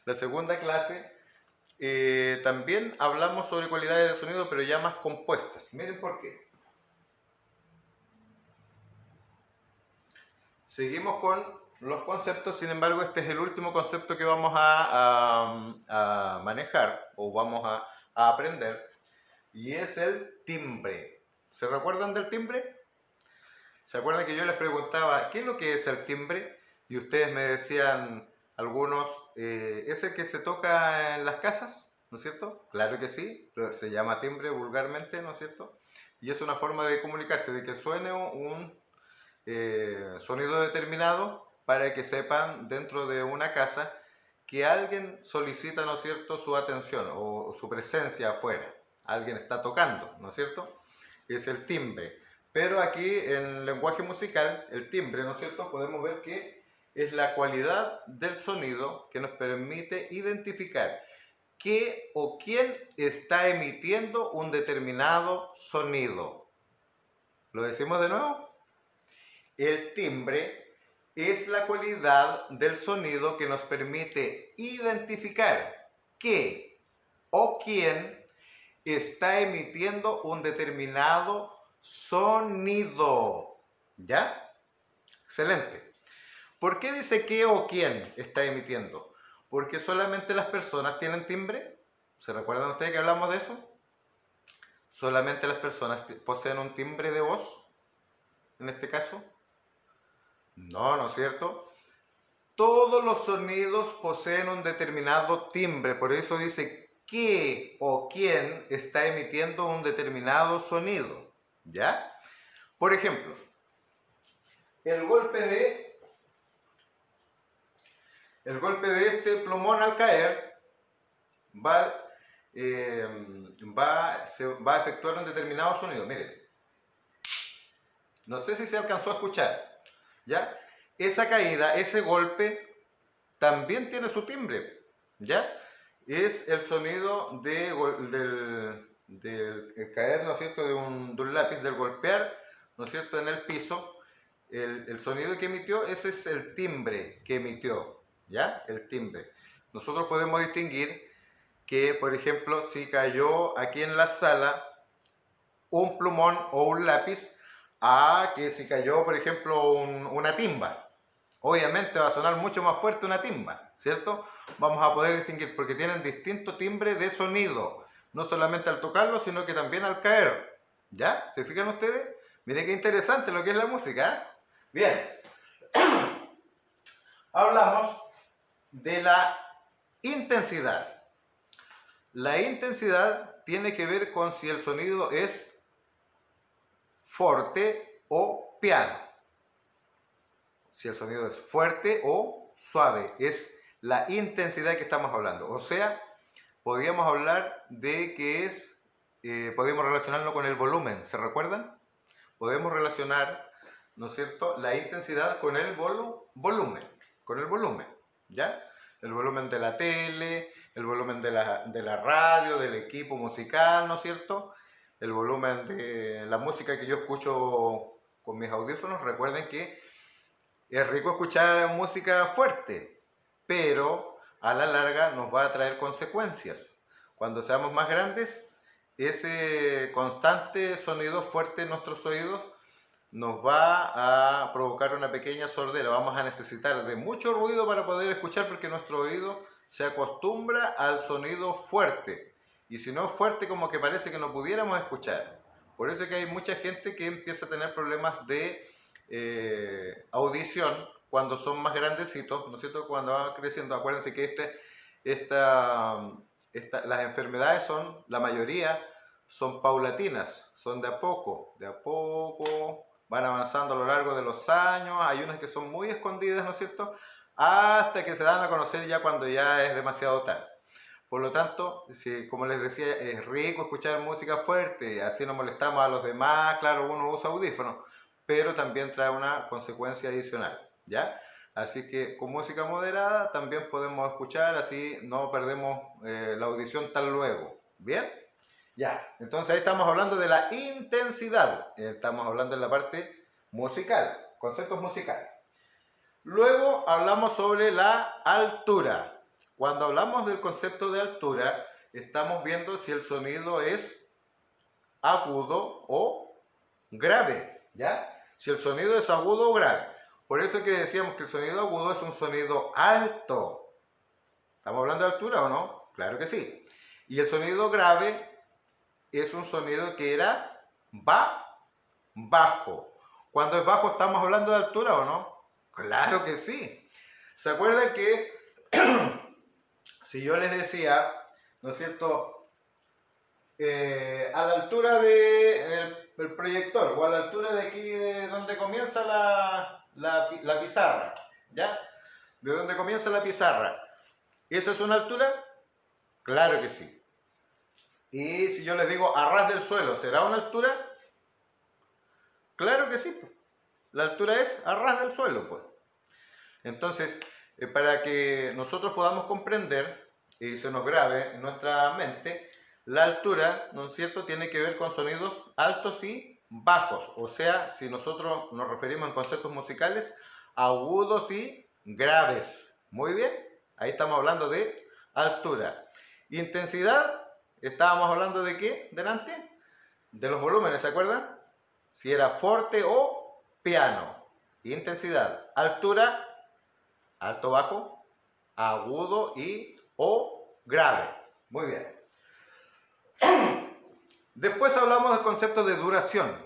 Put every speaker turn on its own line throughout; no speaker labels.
la segunda clase, también hablamos sobre cualidades de sonido, pero ya más compuestas. Miren por qué. Seguimos con los conceptos, sin embargo, este es el último concepto que vamos a manejar o vamos a aprender, y es el timbre. ¿Se recuerdan del timbre? ¿Se acuerdan que yo les preguntaba qué es lo que es el timbre? Y ustedes me decían, algunos, ¿es el que se toca en las casas? ¿No es cierto? Claro que sí, pero se llama timbre vulgarmente, ¿no es cierto? Y es una forma de comunicarse, de que suene un sonido determinado para que sepan dentro de una casa que alguien solicita, ¿no es cierto?, su atención o su presencia afuera. Alguien está tocando, ¿no es cierto? Es el timbre. Pero aquí en lenguaje musical, el timbre, ¿no es cierto?, podemos ver que es la cualidad del sonido que nos permite identificar qué o quién está emitiendo un determinado sonido. ¿Lo decimos de nuevo? El timbre es la cualidad del sonido que nos permite identificar qué o quién está emitiendo un determinado sonido. ¿Ya? Excelente. ¿Por qué dice qué o quién está emitiendo? Porque solamente las personas tienen timbre. ¿Se recuerdan ustedes que hablamos de eso? Solamente las personas poseen un timbre de voz, en este caso. No, ¿no es cierto? Todos los sonidos poseen un determinado timbre, por eso dice qué o quién está emitiendo un determinado sonido. ¿Ya? Por ejemplo, el golpe de este plumón al caer va, va a efectuar un determinado sonido. Miren, no sé si se alcanzó a escuchar. ¿Ya? Esa caída, ese golpe, también tiene su timbre, ¿ya? Es el sonido del caer, ¿no es cierto?, de un lápiz, del golpear, ¿no es cierto?, en el piso. El sonido que emitió, ese es el timbre que emitió, ¿ya? El timbre. Nosotros podemos distinguir que, por ejemplo, si cayó aquí en la sala un plumón o un lápiz, a que si cayó, por ejemplo, una timba. Obviamente va a sonar mucho más fuerte una timba, ¿cierto? Vamos a poder distinguir porque tienen distinto timbre de sonido, no solamente al tocarlo, sino que también al caer. ¿Ya? ¿Se fijan ustedes? Miren qué interesante lo que es la música, ¿eh? Bien. Hablamos de la intensidad. La intensidad tiene que ver con si el sonido es fuerte o piano. Si el sonido es fuerte o suave, es la intensidad que estamos hablando. O sea, podríamos hablar de que es, podemos relacionarlo con el volumen, ¿se recuerdan? Podemos relacionar, ¿no es cierto?, la intensidad con el volumen, ¿ya? El volumen de la tele, el volumen de la radio, del equipo musical, ¿no es cierto? El volumen de la música que yo escucho con mis audífonos. Recuerden que es rico escuchar música fuerte, pero a la larga nos va a traer consecuencias. Cuando seamos más grandes, ese constante sonido fuerte en nuestros oídos nos va a provocar una pequeña sordera. Vamos a necesitar de mucho ruido para poder escuchar porque nuestro oído se acostumbra al sonido fuerte. Y si no es fuerte, como que parece que no pudiéramos escuchar. Por eso es que hay mucha gente que empieza a tener problemas de audición cuando son más grandecitos, ¿no es cierto? Cuando van creciendo. Acuérdense que las enfermedades son, la mayoría, son paulatinas, son de a poco, van avanzando a lo largo de los años. Hay unas que son muy escondidas, ¿no es cierto?, hasta que se dan a conocer ya cuando ya es demasiado tarde. Por lo tanto, si, como les decía, es rico escuchar música fuerte, así no molestamos a los demás. Claro, uno usa audífonos, pero también trae una consecuencia adicional, ¿ya? Así que con música moderada también podemos escuchar, así no perdemos la audición tan luego, ¿bien? Ya, entonces ahí estamos hablando de la intensidad, estamos hablando en la parte musical, conceptos musicales. Luego hablamos sobre la altura. cuando hablamos del concepto de altura, estamos viendo si el sonido es agudo o grave, ¿ya? Si el sonido es agudo o grave. Por eso que decíamos que el sonido agudo es un sonido alto. ¿Estamos hablando de altura o no? Claro que sí. Y el sonido grave es un sonido que era bajo. Cuando es bajo, ¿estamos hablando de altura o no? Claro que sí. ¿Se acuerdan que si yo les decía, ¿no es cierto? A la altura del proyector o a la altura de aquí de donde comienza la pizarra, ¿ya? De donde comienza la pizarra. ¿Esa es una altura? Claro que sí. Y si yo les digo a ras del suelo, ¿será una altura? Claro que sí. La altura es a ras del suelo, pues. Entonces, para que nosotros podamos comprender y se nos grabe en nuestra mente, la altura, ¿no es cierto?, tiene que ver con sonidos altos y bajos. O sea, si nosotros nos referimos en conceptos musicales, agudos y graves. Muy bien, ahí estamos hablando de altura. Intensidad, estábamos hablando de ¿qué delante? De los volúmenes, ¿se acuerdan? Si era forte o piano. Intensidad, altura, alto, bajo, agudo y o grave. Muy bien. Después hablamos del concepto de duración.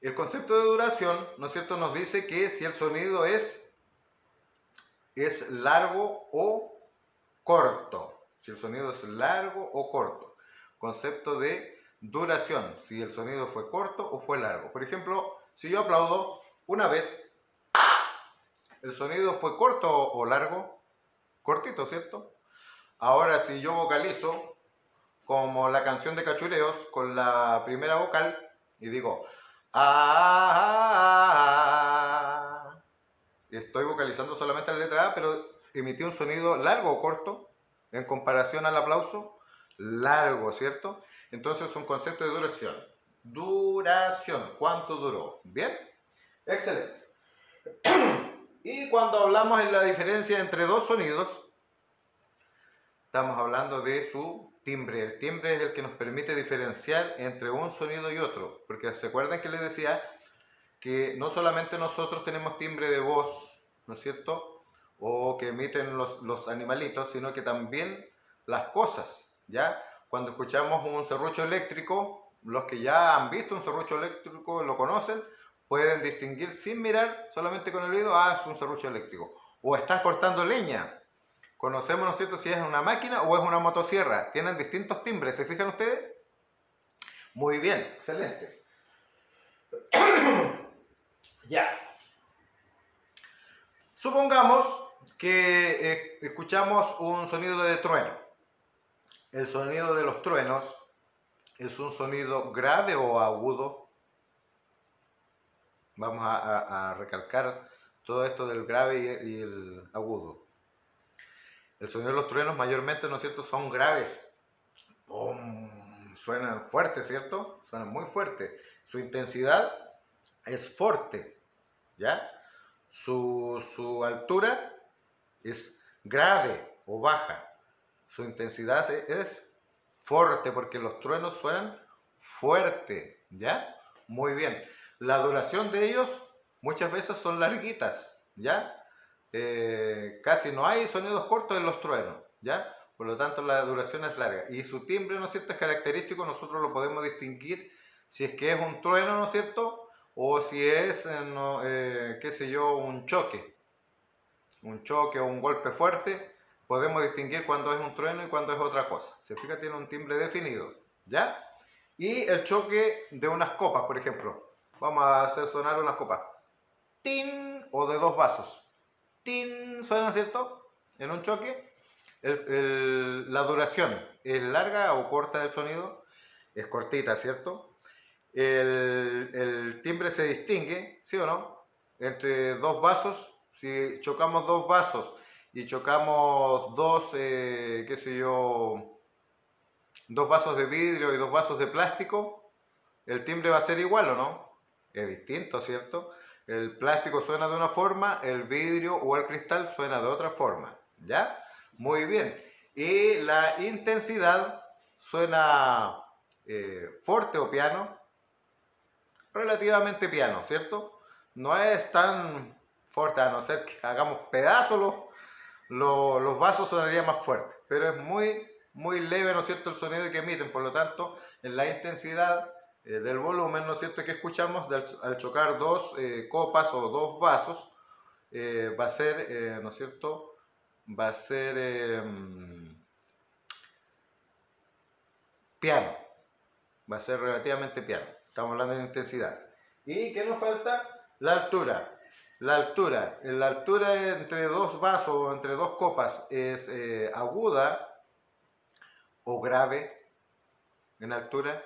El concepto de duración, ¿no es cierto?, nos dice que si el sonido es largo o corto. Si el sonido es largo o corto. Concepto de duración, si el sonido fue corto o fue largo. Por ejemplo, si yo aplaudo una vez, ¿el sonido fue corto o largo? Cortito, ¿cierto? Ahora, si yo vocalizo, como la canción de Cachureos, con la primera vocal, y digo, ah, estoy vocalizando solamente la letra A, pero emití un sonido largo o corto, en comparación al aplauso, largo, ¿cierto? Entonces es un concepto de duración. Duración, ¿cuánto duró? ¿Bien? Excelente. Y cuando hablamos de la diferencia entre dos sonidos, estamos hablando de su timbre. El timbre es el que nos permite diferenciar entre un sonido y otro. Porque se acuerdan que les decía que no solamente nosotros tenemos timbre de voz, ¿no es cierto? O que emiten los animalitos, sino que también las cosas, ¿ya? Cuando escuchamos un serrucho eléctrico, los que ya han visto un serrucho eléctrico lo conocen, pueden distinguir sin mirar, solamente con el oído, es un serrucho eléctrico. O están cortando leña. Conocemos, ¿no es cierto?, si es una máquina o es una motosierra. Tienen distintos timbres, ¿se fijan ustedes? Muy bien, excelente. Ya. Supongamos que escuchamos un sonido de trueno. El sonido de los truenos es un sonido grave o agudo. Vamos a recalcar todo esto del grave y el agudo. El sonido de los truenos mayormente, ¿no es cierto?, son graves. ¡Pum! Suenan fuertes, ¿cierto? Suenan muy fuertes. Su intensidad es fuerte, ¿ya? Su altura es grave o baja. Su intensidad es fuerte porque los truenos suenan fuerte, ¿ya? Muy bien. La duración de ellos muchas veces son larguitas, ¿ya? Casi no hay sonidos cortos en los truenos, ¿ya? Por lo tanto, la duración es larga. Y su timbre, ¿no es cierto?, es característico, nosotros lo podemos distinguir si es que es un trueno, ¿no es cierto?, o si es, qué sé yo, un choque o un golpe fuerte. Podemos distinguir cuando es un trueno y cuando es otra cosa. Se fija, tiene un timbre definido, ¿ya? Y el choque de unas copas, por ejemplo. Vamos a hacer sonar unas copas. ¡Tin! O de dos vasos. ¡Tin! Suena, ¿cierto?, en un choque. La duración es larga o corta del sonido. Es cortita, ¿cierto? El timbre se distingue, ¿sí o no?, entre dos vasos. Si chocamos dos vasos y chocamos dos, qué sé yo, dos vasos de vidrio y dos vasos de plástico, el timbre va a ser igual, ¿o no? Es distinto, ¿cierto? El plástico suena de una forma, el vidrio o el cristal suena de otra forma, ¿Ya? Muy bien. Y la intensidad suena fuerte o piano, relativamente piano, ¿cierto? No es tan fuerte, a no ser que hagamos pedazos los vasos sonaría más fuerte, pero es muy leve, ¿no es cierto?, el sonido que emiten, por lo tanto, en la intensidad del volumen, ¿no es cierto?, que escuchamos al chocar dos copas o dos vasos, va a ser, ¿no es cierto?, va a ser piano, va a ser relativamente piano, estamos hablando de intensidad. ¿Y qué nos falta? La altura. La altura entre dos vasos o entre dos copas es aguda o grave en altura.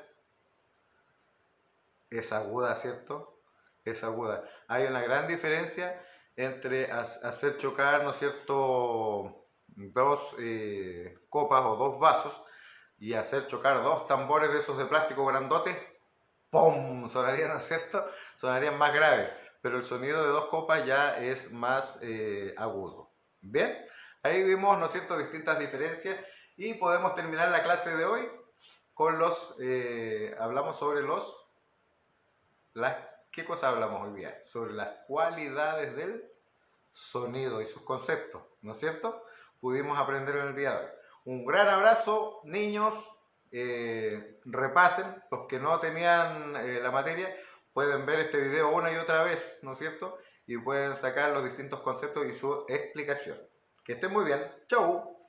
Es aguda, ¿cierto? Es aguda. Hay una gran diferencia entre hacer chocar, ¿no es cierto?, dos copas o dos vasos y hacer chocar dos tambores de esos de plástico grandotes. ¡Pum! Sonarían, ¿no es cierto? Sonarían más graves, pero el sonido de dos copas ya es más agudo. Bien, ahí vimos, ¿no es cierto?, distintas diferencias y podemos terminar la clase de hoy con hablamos sobre ¿qué cosa hablamos hoy día? Sobre las cualidades del sonido y sus conceptos, ¿no es cierto? Pudimos aprender en el día de hoy. Un gran abrazo, niños. Repasen, los que no tenían la materia, pueden ver este video una y otra vez, ¿no es cierto? Y pueden sacar los distintos conceptos y su explicación. Que estén muy bien. ¡Chau!